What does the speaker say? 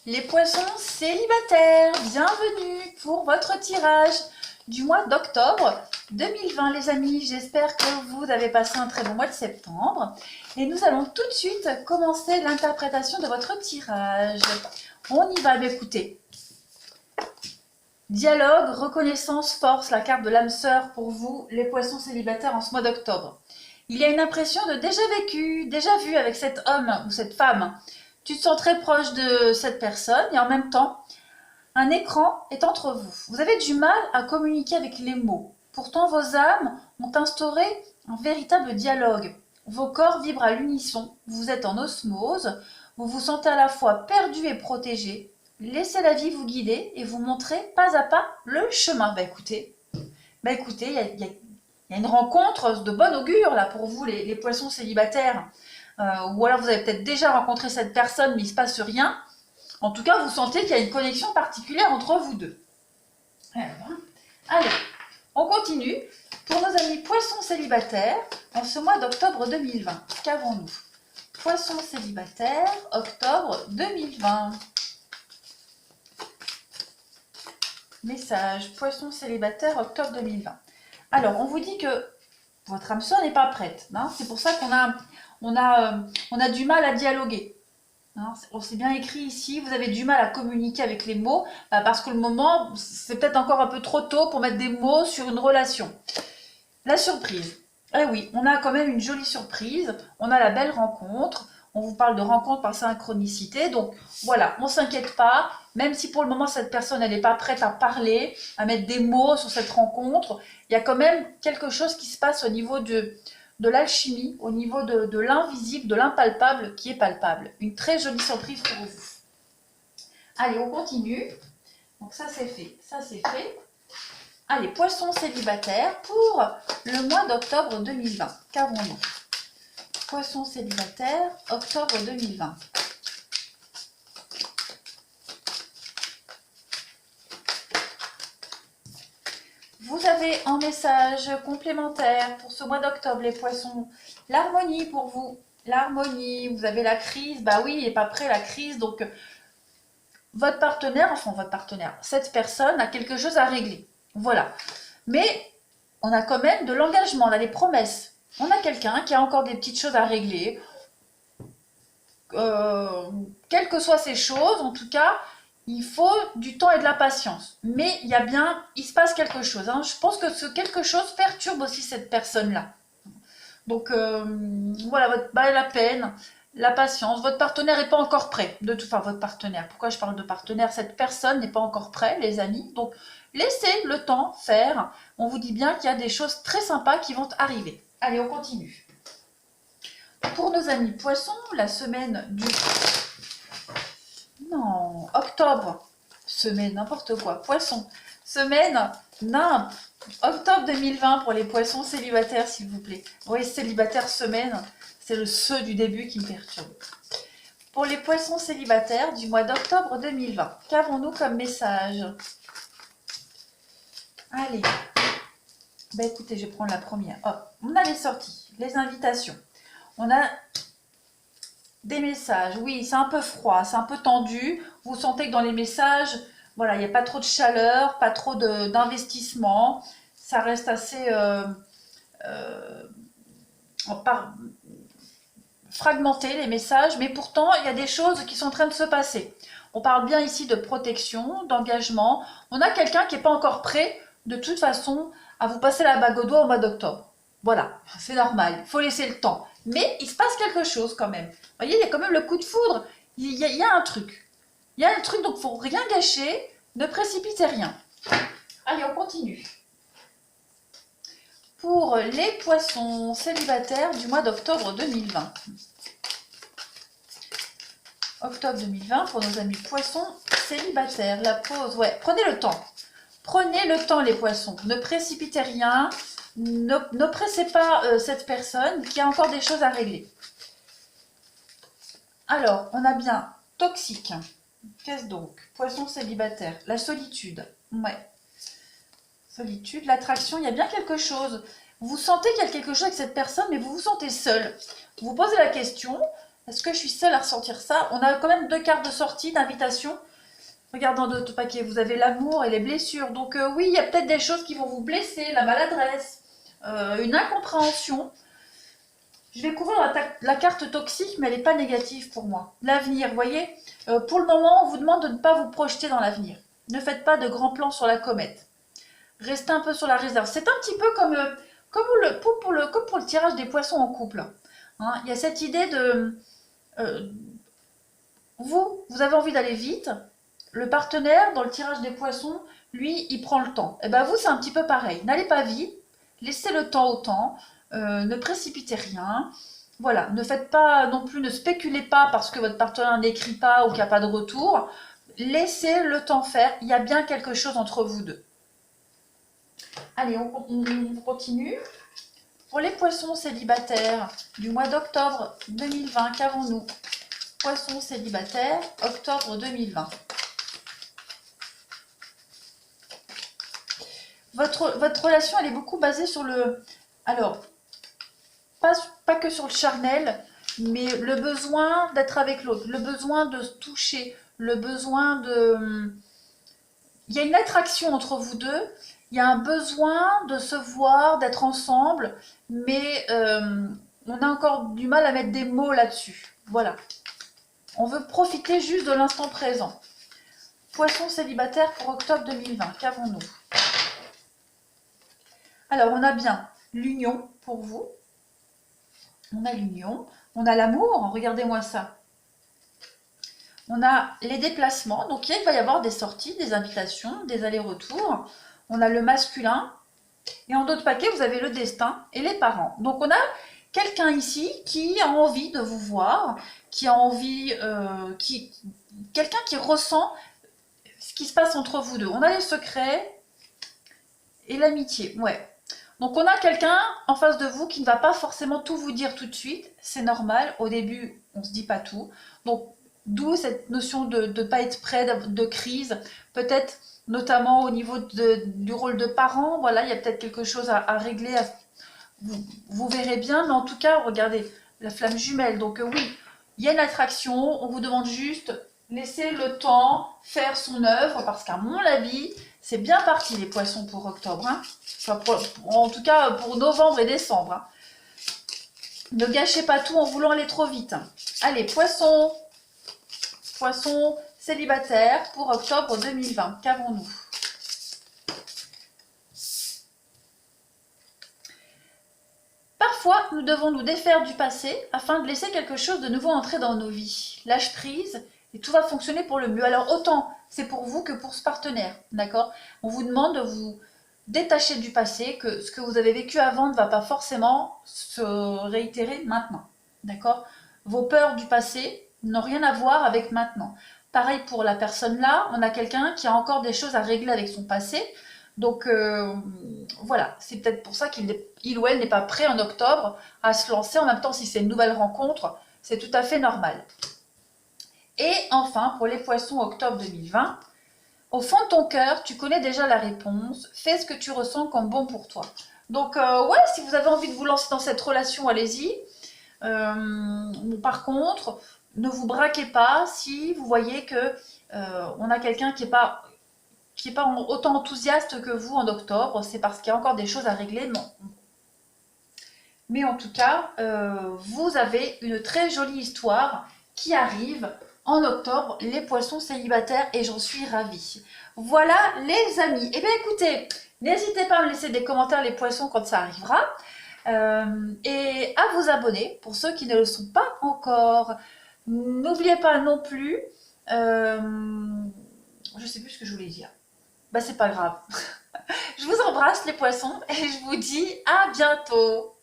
Les poissons célibataires, bienvenue pour votre tirage du mois d'octobre 2020 les amis. J'espère que vous avez passé un très bon mois de septembre. Et nous allons tout de suite commencer l'interprétation de votre tirage. On y va, écoutez. Dialogue, reconnaissance, force, la carte de l'âme sœur pour vous, les poissons célibataires en ce mois d'octobre. Il y a une impression de déjà vécu, déjà vu avec cet homme ou cette femme. Tu te sens très proche de cette personne et en même temps, un écran est entre vous. Vous avez du mal à communiquer avec les mots. Pourtant, vos âmes ont instauré un véritable dialogue. Vos corps vibrent à l'unisson, vous êtes en osmose, vous vous sentez à la fois perdu et protégé. Laissez la vie vous guider et vous montrer pas à pas le chemin. Écoutez, il y a une rencontre de bon augure là pour vous, les poissons célibataires. Ou alors vous avez peut-être déjà rencontré cette personne, mais il ne se passe rien. En tout cas, vous sentez qu'il y a une connexion particulière entre vous deux. Allez, on continue. Pour nos amis poissons célibataires, en ce mois d'octobre 2020, qu'avons-nous? Poissons célibataires, octobre 2020. Message, poissons célibataires, octobre 2020. Alors, on vous dit que votre âme sœur n'est pas prête. Hein. C'est pour ça qu'on a du mal à dialoguer. Hein. C'est bien écrit ici, vous avez du mal à communiquer avec les mots, parce que le moment, c'est peut-être encore un peu trop tôt pour mettre des mots sur une relation. La surprise. Eh oui, on a quand même une jolie surprise, on a la belle rencontre, on vous parle de rencontre par synchronicité, donc voilà, on ne s'inquiète pas, même si pour le moment cette personne elle n'est pas prête à parler, à mettre des mots sur cette rencontre, il y a quand même quelque chose qui se passe au niveau de l'alchimie, au niveau de l'invisible, de l'impalpable qui est palpable. Une très jolie surprise pour vous. Allez, on continue. Donc ça c'est fait, ça c'est fait. Allez, poissons célibataires pour le mois d'octobre 2020. Qu'avons-nous? Poissons célibataires, octobre 2020. Vous avez un message complémentaire pour ce mois d'octobre, les poissons. L'harmonie pour vous. L'harmonie, vous avez la crise. Bah oui, il n'est pas prêt la crise. Donc, votre partenaire, cette personne a quelque chose à régler. Voilà. Mais on a quand même de l'engagement, on a des promesses. On a quelqu'un qui a encore des petites choses à régler. Quelles que soient ces choses, en tout cas, il faut du temps et de la patience. Mais il se passe quelque chose. Hein. Je pense que ce quelque chose perturbe aussi cette personne-là. Donc voilà, la peine, la patience. Votre partenaire n'est pas encore prêt. Votre partenaire. Pourquoi je parle de partenaire? Cette personne n'est pas encore prête, les amis. Donc laissez le temps faire. On vous dit bien qu'il y a des choses très sympas qui vont arriver. Allez, on continue. Pour nos amis poissons, la semaine du... Non, octobre, semaine, n'importe quoi, poisson, semaine, nymphe, octobre 2020 pour les poissons célibataires, s'il vous plaît. Oui, célibataire, semaine, c'est le ce du début qui me perturbe. Pour les poissons célibataires du mois d'octobre 2020, qu'avons-nous comme message? Allez, écoutez, je vais prendre la première. Hop, on a les sorties, les invitations. On a des messages, oui, c'est un peu froid, c'est un peu tendu. Vous sentez que dans les messages, voilà, il n'y a pas trop de chaleur, pas trop d'investissement. Ça reste assez fragmenté, les messages, mais pourtant, il y a des choses qui sont en train de se passer. On parle bien ici de protection, d'engagement. On a quelqu'un qui n'est pas encore prêt, de toute façon, à vous passer la bague au doigt au mois d'octobre. Voilà, c'est normal, il faut laisser le temps. Mais il se passe quelque chose quand même. Vous voyez, il y a quand même le coup de foudre. Il y a un truc. Il y a un truc, donc il ne faut rien gâcher. Ne précipitez rien. Allez, on continue. Pour les poissons célibataires du mois d'octobre 2020. Octobre 2020 pour nos amis poissons célibataires. La pause, ouais, prenez le temps. Prenez le temps les poissons. Ne précipitez rien. Ne pressez pas cette personne qui a encore des choses à régler. Alors, on a bien toxique. Qu'est-ce donc? Poisson célibataire. La solitude. Ouais. Solitude, l'attraction, il y a bien quelque chose. Vous sentez qu'il y a quelque chose avec cette personne, mais vous vous sentez seul. Vous vous posez la question, Est-ce que je suis seule à ressentir ça? On a quand même 2 cartes de sortie, d'invitation. Regardez dans d'autres paquets, vous avez l'amour et les blessures. Donc oui, il y a peut-être des choses qui vont vous blesser, la maladresse, une incompréhension. Je vais couvrir la carte toxique, mais elle n'est pas négative pour moi. L'avenir, vous voyez, pour le moment, on vous demande de ne pas vous projeter dans l'avenir. Ne faites pas de grands plans sur la comète. Restez un peu sur la réserve. C'est un petit peu comme pour le tirage des poissons en couple. Hein, il y a cette idée de... euh, vous avez envie d'aller vite. Le partenaire, dans le tirage des poissons, lui, il prend le temps. Et bien vous, c'est un petit peu pareil. N'allez pas vite. Laissez le temps au temps. Ne précipitez rien. Voilà, ne faites pas non plus, ne spéculez pas parce que votre partenaire n'écrit pas ou qu'il n'y a pas de retour. Laissez le temps faire. Il y a bien quelque chose entre vous deux. Allez, on continue. Pour les poissons célibataires du mois d'octobre 2020, qu'avons-nous? Poissons célibataires, octobre 2020. Votre relation, elle est beaucoup basée sur le... Alors, pas que sur le charnel, mais le besoin d'être avec l'autre, le besoin de se toucher, le besoin de... Il y a une attraction entre vous deux, il y a un besoin de se voir, d'être ensemble, mais on a encore du mal à mettre des mots là-dessus. Voilà. On veut profiter juste de l'instant présent. Poisson célibataire pour octobre 2020, qu'avons-nous? Alors, on a bien l'union pour vous. On a l'union. On a l'amour, regardez-moi ça. On a les déplacements, donc il va y avoir des sorties, des invitations, des allers-retours. On a le masculin. Et en d'autres paquets, vous avez le destin et les parents. Donc on a quelqu'un ici qui a envie de vous voir, qui a envie, quelqu'un qui ressent ce qui se passe entre vous deux. On a les secrets et l'amitié, ouais. Donc on a quelqu'un en face de vous qui ne va pas forcément tout vous dire tout de suite. C'est normal, au début, on ne se dit pas tout. Donc d'où cette notion de ne pas être prêt, de crise, peut-être notamment au niveau du rôle de parent. Voilà, il y a peut-être quelque chose à régler. Vous verrez bien, mais en tout cas, regardez, la flamme jumelle. Donc oui, il y a une attraction, on vous demande juste laisser le temps faire son œuvre, parce qu'à mon avis, c'est bien parti les poissons pour octobre. Hein. Enfin, en tout cas, pour novembre et décembre. Hein. Ne gâchez pas tout en voulant aller trop vite. Allez, poissons. Poissons célibataires pour octobre 2020. Qu'avons-nous? Parfois, nous devons nous défaire du passé afin de laisser quelque chose de nouveau entrer dans nos vies. Lâche prise et tout va fonctionner pour le mieux. Alors autant c'est pour vous que pour ce partenaire, d'accord? On vous demande de vous détacher du passé, que ce que vous avez vécu avant ne va pas forcément se réitérer maintenant, d'accord? Vos peurs du passé n'ont rien à voir avec maintenant. Pareil pour la personne là, on a quelqu'un qui a encore des choses à régler avec son passé. Donc voilà, c'est peut-être pour ça qu'il ou elle n'est pas prêt en octobre à se lancer. En même temps, si c'est une nouvelle rencontre, c'est tout à fait normal. Et enfin, pour les poissons octobre 2020, au fond de ton cœur, tu connais déjà la réponse. Fais ce que tu ressens comme bon pour toi. Donc ouais, si vous avez envie de vous lancer dans cette relation, allez-y. Par contre, ne vous braquez pas si vous voyez que on a quelqu'un qui n'est pas autant enthousiaste que vous en octobre. C'est parce qu'il y a encore des choses à régler. Non. Mais en tout cas, vous avez une très jolie histoire qui arrive en octobre, les poissons célibataires, et j'en suis ravie. Voilà les amis. Eh bien écoutez, n'hésitez pas à me laisser des commentaires les poissons quand ça arrivera. Et à vous abonner pour ceux qui ne le sont pas encore. N'oubliez pas non plus, je sais plus ce que je voulais dire. Bah c'est pas grave. Je vous embrasse les poissons et je vous dis à bientôt.